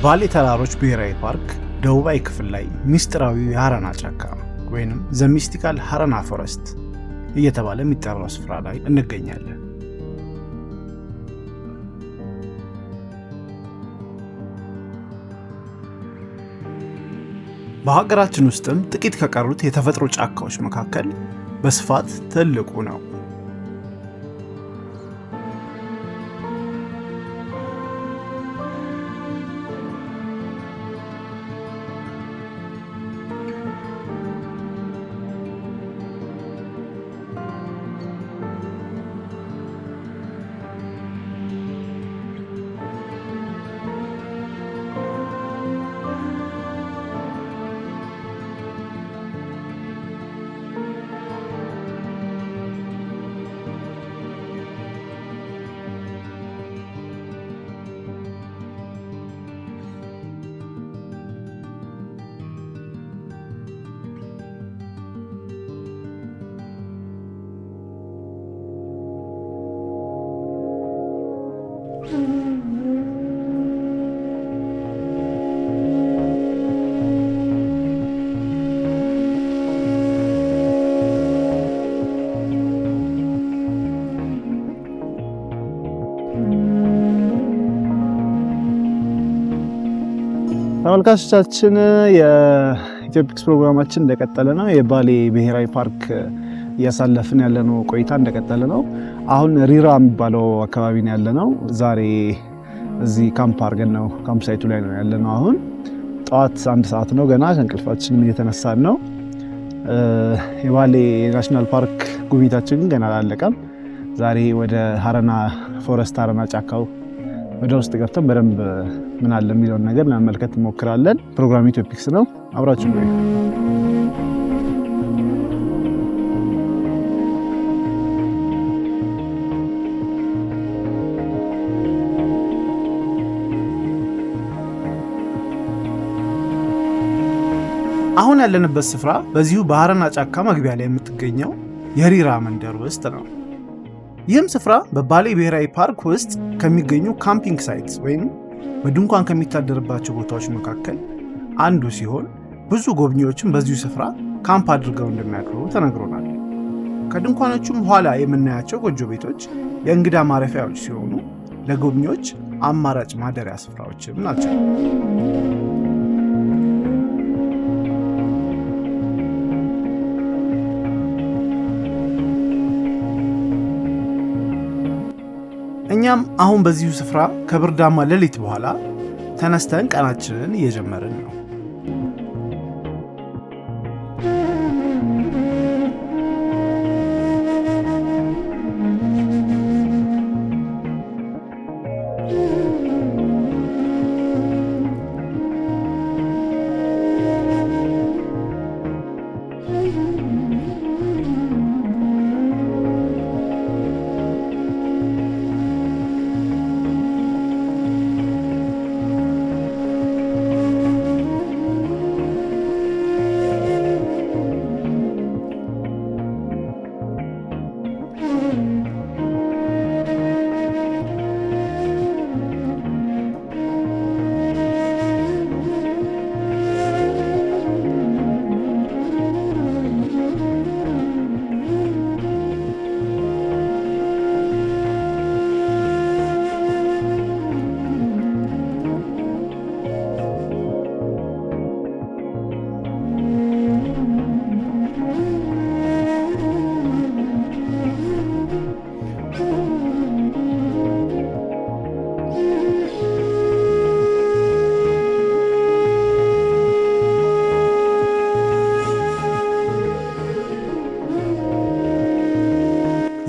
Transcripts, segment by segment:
ባሌ ተራሮች ብሔራዊ ፓርክ ደቡባዊ ክፍል ላይ ሚስጥራዊ የሃረና ጫካ ወይንም ዘ ሚስቲካል ሃረና ፎረስት እየተባለ የሚጠራው ስፍራ ላይ እንገኛለን። በሀገራችን ውስጥም ጥቂት ከቀሩት የተፈጥሮ ጫካዎች መካከል በስፋት ትልቁ ነው። ተመልካቾቻችን የኢትዮፒክስ ፕሮግራማችን እንደቀጠለ ነው። የባሌ ብሔራዊ ፓርክ እያሳለፍን ያለነው ቆይታ እንደቀጠለ ነው። አሁን ሪራ የሚባለው አካባቢ ነው ያለነው። ዛሬ እዚህ ካምፕ አድርገን ነው ካምፕ ሳይቱ ላይ ነው ያለነው። አሁን ጠዋት 1 ሰዓት ነው ገና ከእንቅልፋችን እየተነሳን ነው። የባሌ ናሽናል ፓርክ ጉብኝታችን ግን ገና አላለቀም። ዛሬ ወደ ሃረና ፎረስት ሃረና ጫካው ወደ ውስጥ ገብተን በደንብ ምን አለ የሚለውን ነገር ለመመልከት እንሞክራለን። ፕሮግራም ኢትዮፒክስ ነው። አብራችሁ ነው። አሁን ያለንበት ስፍራ በዚሁ በሃረና ጫካ መግቢያ ላይ የምትገኘው የሪራ መንደር ውስጥ ነው። ይህም ስፍራ በባሌ ብሔራዊ ፓርክ ውስጥ ከሚገኙ ካምፒንግ ሳይትስ ወይም በድንኳን ከሚታደርባቸው ቦታዎች መካከል አንዱ ሲሆን ብዙ ጎብኚዎችም በዚሁ ስፍራ ካምፕ አድርገው እንደሚያድሩ ተነግሮናል። ከድንኳኖቹም ኋላ የምናያቸው ጎጆ ቤቶች የእንግዳ ማረፊያዎች ሲሆኑ ለጎብኚዎች አማራጭ ማደሪያ ስፍራዎችም ናቸው። እኛም አሁን በዚሁ ስፍራ ከብርዳማ ሌሊት በኋላ ተነስተን ቀናችንን እየጀመርን ነው።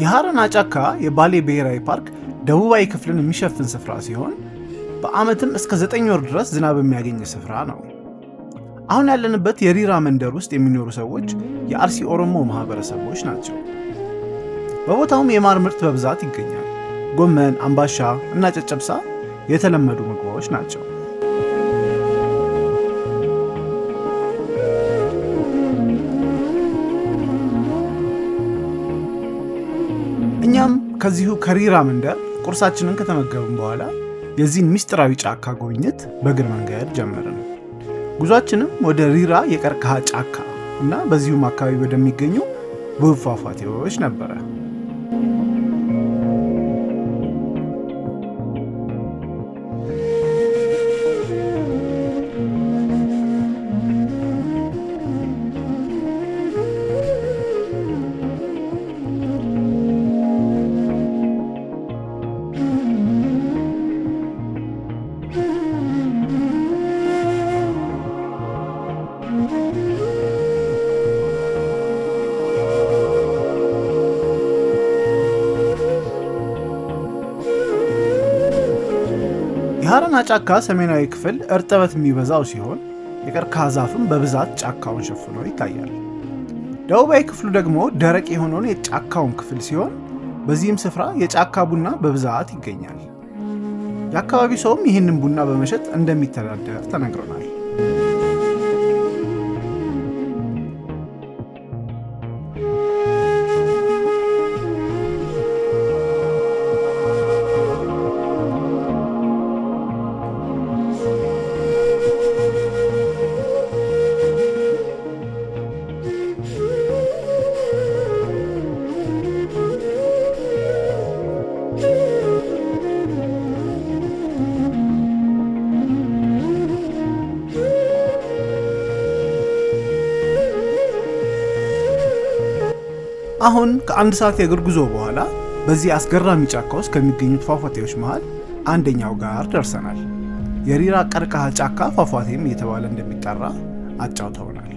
የሃረና ጫካ የባሌ ብሔራዊ ፓርክ ደቡባዊ ክፍልን የሚሸፍን ስፍራ ሲሆን በዓመትም እስከ 9 ወር ድረስ ዝናብ የሚያገኝ ስፍራ ነው። አሁን ያለንበት የሪራ መንደር ውስጥ የሚኖሩ ሰዎች የአርሲ ኦሮሞ ማህበረሰቦች ናቸው። በቦታውም የማር ምርት በብዛት ይገኛል። ጎመን፣ አምባሻ እና ጨጨብሳ የተለመዱ ምግቦች ናቸው። እኛም ከዚሁ ከሪራ መንደር ቁርሳችንን ከተመገብን በኋላ የዚህን ምስጢራዊ ጫካ ጉብኝት በእግር መንገድ ጀመርን። ጉዟችንም ወደ ሪራ የቀርከሃ ጫካ እና በዚሁም አካባቢ ወደሚገኙ ውብ ፏፏቴዎች ነበረ። የሃረና ጫካ ሰሜናዊ ክፍል እርጥበት የሚበዛው ሲሆን የቀርከሃ ዛፍም በብዛት ጫካውን ሸፍኖ ይታያል። ደቡባዊ ክፍሉ ደግሞ ደረቅ የሆነውን የጫካውን ክፍል ሲሆን በዚህም ስፍራ የጫካ ቡና በብዛት ይገኛል። የአካባቢው ሰውም ይህንን ቡና በመሸጥ እንደሚተዳደር ተነግሮናል። አሁን ከአንድ ሰዓት የእግር ጉዞ በኋላ በዚህ አስገራሚ ጫካ ውስጥ ከሚገኙት ፏፏቴዎች መሃል አንደኛው ጋር ደርሰናል። የሪራ ቀርከሃ ጫካ ፏፏቴም እየተባለ እንደሚጠራ አጫውተውናል።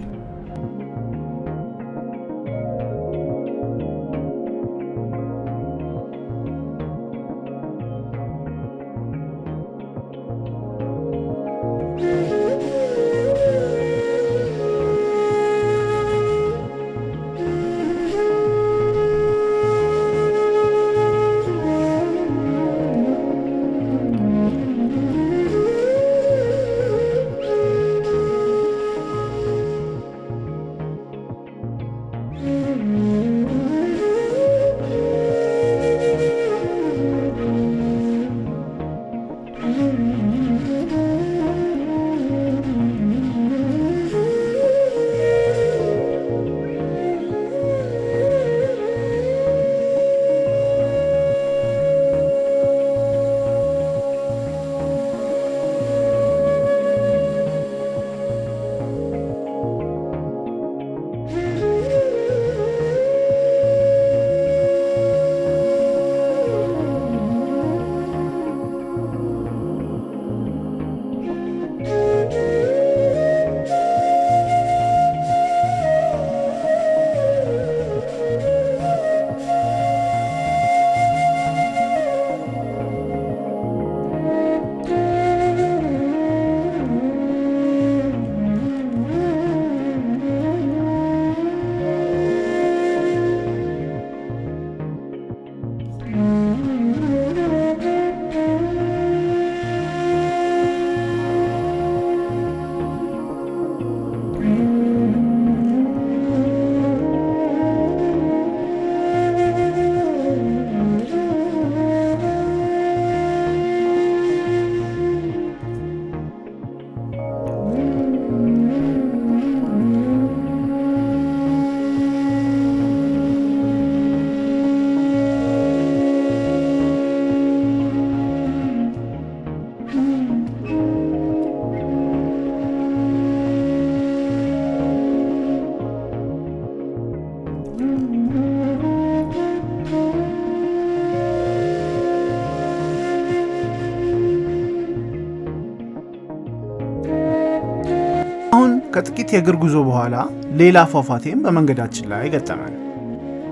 ከጥቂት የእግር ጉዞ በኋላ ሌላ ፏፏቴም በመንገዳችን ላይ ገጠመን።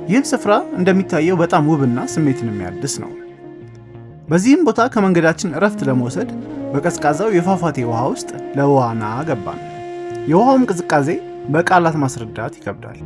ይህም ስፍራ እንደሚታየው በጣም ውብና ስሜትን የሚያድስ ነው። በዚህም ቦታ ከመንገዳችን እረፍት ለመውሰድ በቀዝቃዛው የፏፏቴ ውሃ ውስጥ ለዋና ገባን። የውሃውም ቅዝቃዜ በቃላት ማስረዳት ይከብዳል።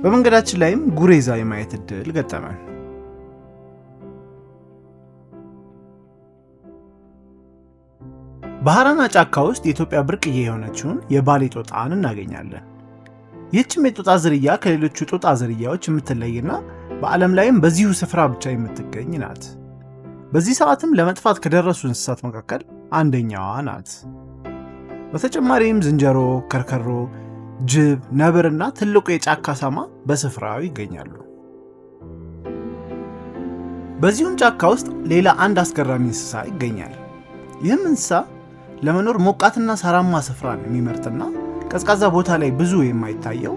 በመንገዳችን ላይም ጉሬዛ የማየት እድል ገጠመን። በሃራና ጫካ ውስጥ የኢትዮጵያ ብርቅዬ የሆነችውን የባሌ ጦጣን እናገኛለን። ይህችም የጦጣ ዝርያ ከሌሎቹ ጦጣ ዝርያዎች የምትለይና በዓለም ላይም በዚሁ ስፍራ ብቻ የምትገኝ ናት። በዚህ ሰዓትም ለመጥፋት ከደረሱ እንስሳት መካከል አንደኛዋ ናት። በተጨማሪም ዝንጀሮ፣ ከርከሮ፣ ጅብ፣ ነብርና ትልቁ የጫካ ሳማ በስፍራው ይገኛሉ። በዚሁም ጫካ ውስጥ ሌላ አንድ አስገራሚ እንስሳ ይገኛል። ይህም እንስሳ ለመኖር ሞቃትና ሳራማ ስፍራን የሚመርጥና ቀዝቃዛ ቦታ ላይ ብዙ የማይታየው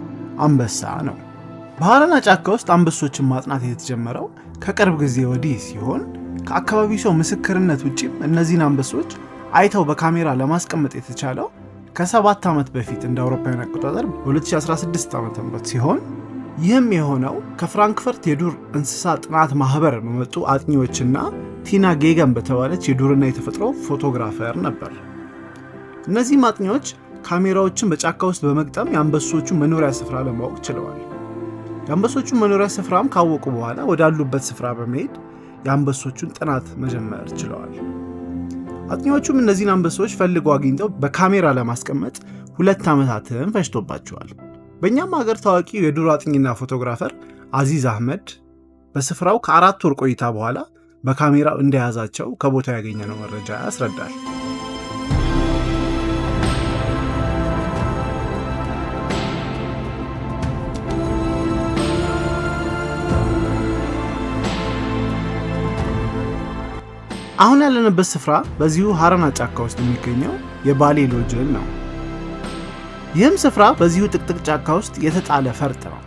አንበሳ ነው። በሃራና ጫካ ውስጥ አንበሶችን ማጥናት የተጀመረው ከቅርብ ጊዜ ወዲህ ሲሆን ከአካባቢው ሰው ምስክርነት ውጪም እነዚህን አንበሶች አይተው በካሜራ ለማስቀመጥ የተቻለው ከ7 ዓመት በፊት እንደ አውሮፓውያን አቆጣጠር በ2016 ዓ.ም ሲሆን ይህም የሆነው ከፍራንክፈርት የዱር እንስሳ ጥናት ማህበር በመጡ አጥኚዎችና ቲና ጌገን በተባለች የዱርና የተፈጥሮ ፎቶግራፈር ነበር። እነዚህ አጥኚዎች ካሜራዎችን በጫካ ውስጥ በመግጠም የአንበሶቹን መኖሪያ ስፍራ ለማወቅ ችለዋል። የአንበሶቹን መኖሪያ ስፍራም ካወቁ በኋላ ወዳሉበት ስፍራ በመሄድ የአንበሶቹን ጥናት መጀመር ችለዋል። አጥኚዎቹም እነዚህን አንበሶች ፈልገው አግኝተው በካሜራ ለማስቀመጥ 2 ዓመታትን ፈጅቶባቸዋል። በእኛም ሀገር ታዋቂው የዱር አጥኚና ፎቶግራፈር አዚዝ አህመድ በስፍራው ከ4 ወር ቆይታ በኋላ በካሜራው እንደያዛቸው ከቦታው ያገኘነው መረጃ ያስረዳል። አሁን ያለንበት ስፍራ በዚሁ ሃራና ጫካ ውስጥ የሚገኘው የባሌ ሎጅን ነው። ይህም ስፍራ በዚሁ ጥቅጥቅ ጫካ ውስጥ የተጣለ ፈርጥ ነው።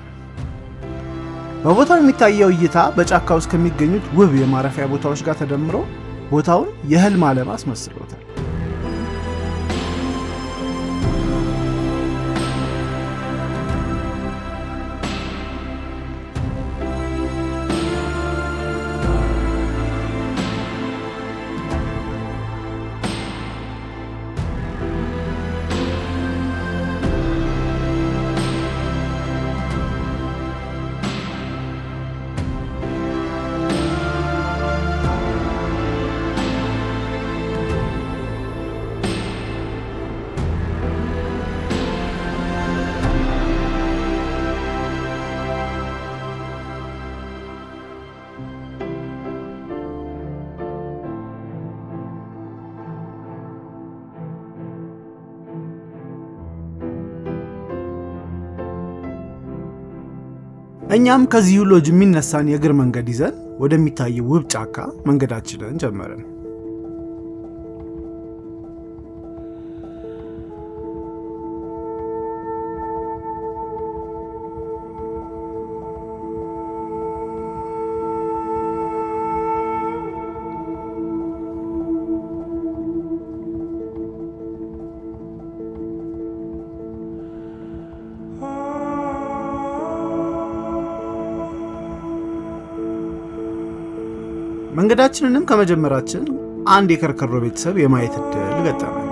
በቦታው የሚታየው እይታ በጫካ ውስጥ ከሚገኙት ውብ የማረፊያ ቦታዎች ጋር ተደምሮ ቦታውን የህልም ዓለም አስመስሎታል። እኛም ከዚሁ ሎጅ የሚነሳን የእግር መንገድ ይዘን ወደሚታየው ውብ ጫካ መንገዳችንን ጀመርን። መንገዳችንንም ከመጀመራችን አንድ የከርከሮ ቤተሰብ የማየት እድል ገጠመን።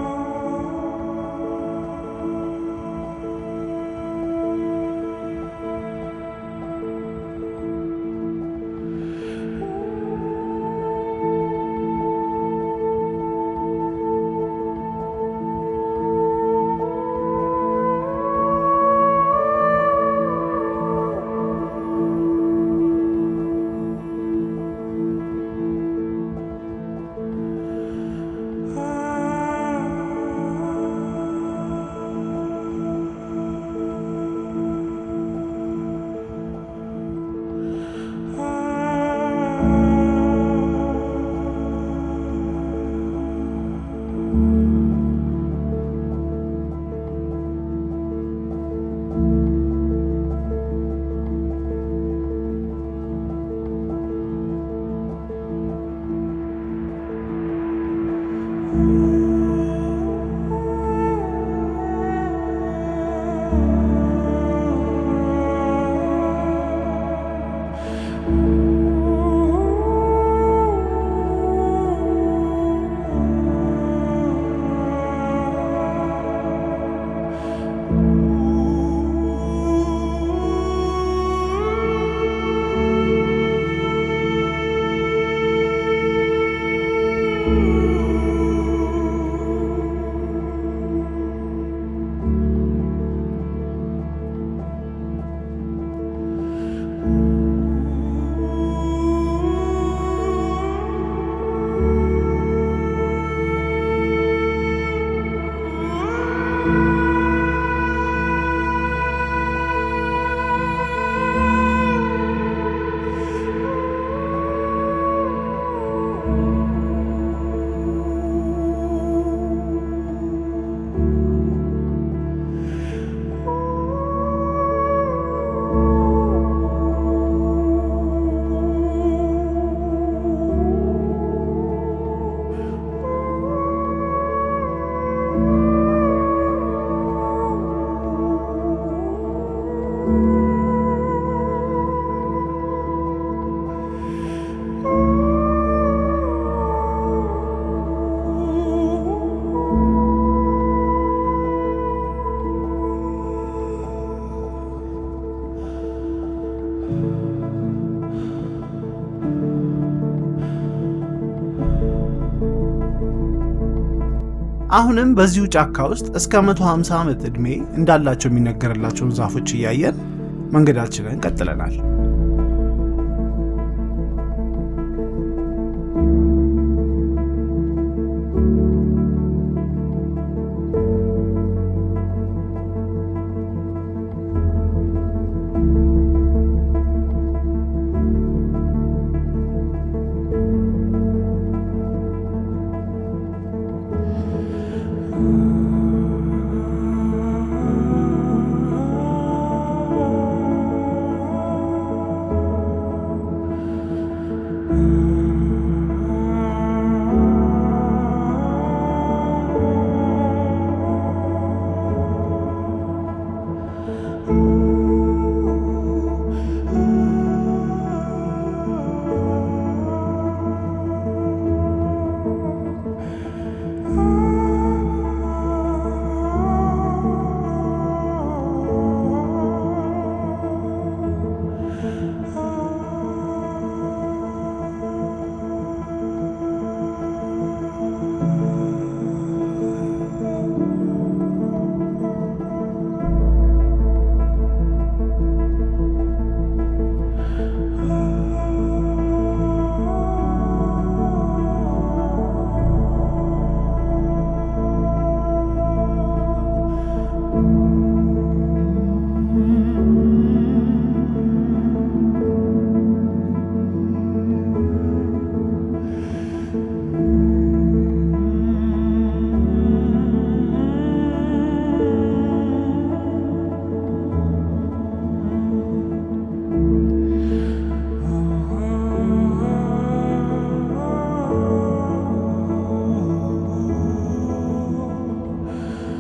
አሁንም በዚሁ ጫካ ውስጥ እስከ 150 ዓመት ዕድሜ እንዳላቸው የሚነገርላቸውን ዛፎች እያየን መንገዳችንን ቀጥለናል።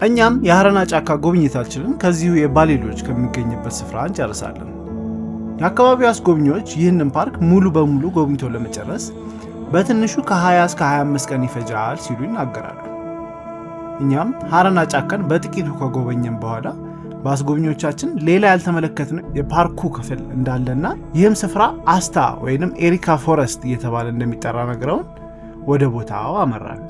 እኛም የሀረና ጫካ ጉብኝታችንን ከዚሁ የባሌ ሎጅ ከሚገኝበት ስፍራ እንጨርሳለን። የአካባቢው አስጎብኚዎች ይህንን ፓርክ ሙሉ በሙሉ ጎብኝቶ ለመጨረስ በትንሹ ከ20 እስከ 25 ቀን ይፈጃል ሲሉ ይናገራሉ። እኛም ሀረና ጫካን በጥቂቱ ከጎበኘን በኋላ በአስጎብኚዎቻችን ሌላ ያልተመለከትነው የፓርኩ ክፍል እንዳለና ይህም ስፍራ አስታ ወይንም ኤሪካ ፎረስት እየተባለ እንደሚጠራ ነግረውን ወደ ቦታው አመራን።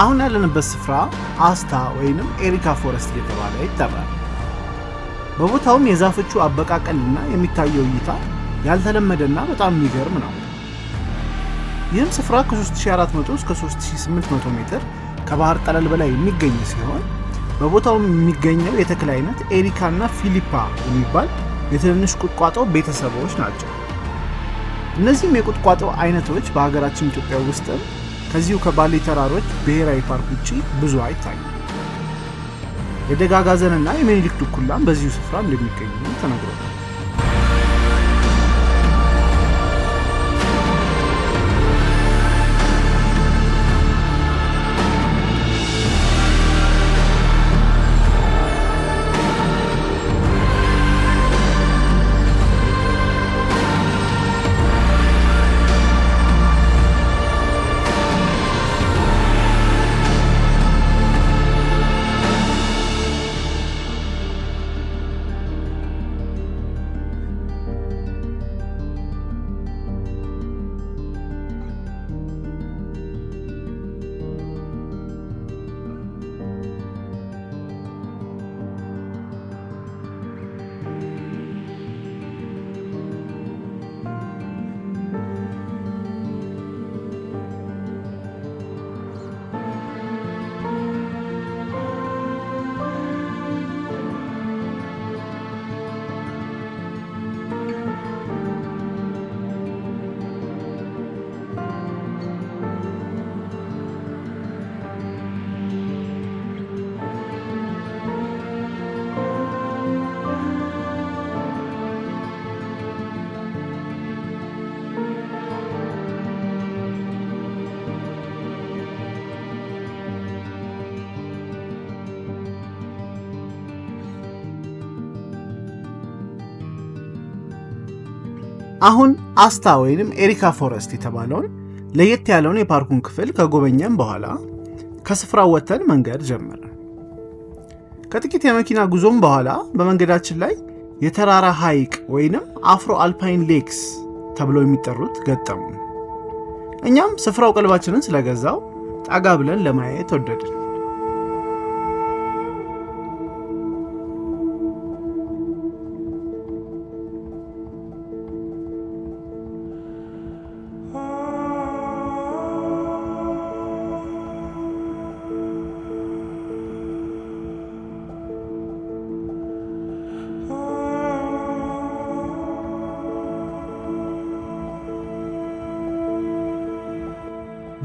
አሁን ያለንበት ስፍራ አስታ ወይንም ኤሪካ ፎረስት እየተባለ ይጠራል። በቦታውም የዛፎቹ አበቃቀልና የሚታየው እይታ ያልተለመደና በጣም የሚገርም ነው። ይህም ስፍራ ከ3400 እስከ 3800 ሜትር ከባህር ጠለል በላይ የሚገኝ ሲሆን በቦታውም የሚገኘው የተክል አይነት ኤሪካና ፊሊፓ የሚባል የትንንሽ ቁጥቋጦ ቤተሰቦች ናቸው። እነዚህም የቁጥቋጦ አይነቶች በሀገራችን ኢትዮጵያ ውስጥ ከዚሁ ከባሌ ተራሮች ብሔራዊ ፓርክ ውጪ ብዙ አይታዩም። የደጋጋዘንና የሚኒሊክ ድኩላም በዚሁ ስፍራ እንደሚገኙ ተነግሯል። አሁን አስታ ወይንም ኤሪካ ፎረስት የተባለውን ለየት ያለውን የፓርኩን ክፍል ከጎበኘን በኋላ ከስፍራው ወጥተን መንገድ ጀመርን። ከጥቂት የመኪና ጉዞም በኋላ በመንገዳችን ላይ የተራራ ሐይቅ ወይንም አፍሮ አልፓይን ሌክስ ተብለው የሚጠሩት ገጠሙ። እኛም ስፍራው ቀልባችንን ስለገዛው ጠጋ ብለን ለማየት ወደድን።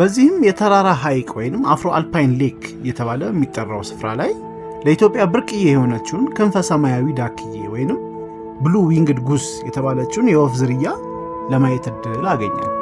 በዚህም የተራራ ሐይቅ ወይንም አፍሮ አልፓይን ሌክ የተባለ የሚጠራው ስፍራ ላይ ለኢትዮጵያ ብርቅዬ የሆነችውን ክንፈ ሰማያዊ ዳክዬ ወይንም ብሉ ዊንግድ ጉስ የተባለችውን የወፍ ዝርያ ለማየት እድል አገኘን።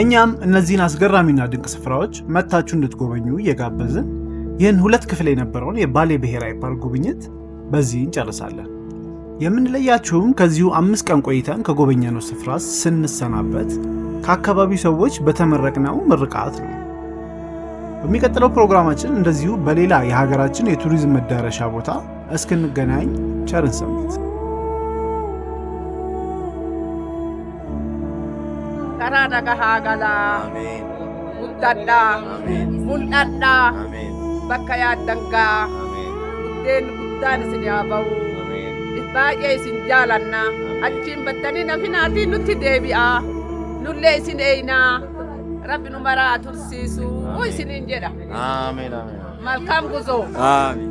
እኛም እነዚህን አስገራሚና ድንቅ ስፍራዎች መታችሁ እንድትጎበኙ እየጋበዝን ይህን 2 ክፍል የነበረውን የባሌ ብሔራዊ ፓርክ ጉብኝት በዚህ እንጨርሳለን። የምንለያችሁም ከዚሁ 5 ቀን ቆይተን ከጎበኘነው ስፍራ ስንሰናበት ከአካባቢው ሰዎች በተመረቅነው ምርቃት ነው። በሚቀጥለው ፕሮግራማችን እንደዚሁ በሌላ የሀገራችን የቱሪዝም መዳረሻ ቦታ እስክንገናኝ ቸርን ሰንብት። karaa nagahaa galaa guddadhaa mul'adhaa bakka yaaddangaa buddeen guddaan isin haa ba'u baay'ee isin jaalannaa achiin battanii nafinaatii nutti deebi'aa nullee isin eeynaa rabbi nu maraa tursiisu isiniin jedha. Amiin amiin. Malkaam guzoo. Amiin.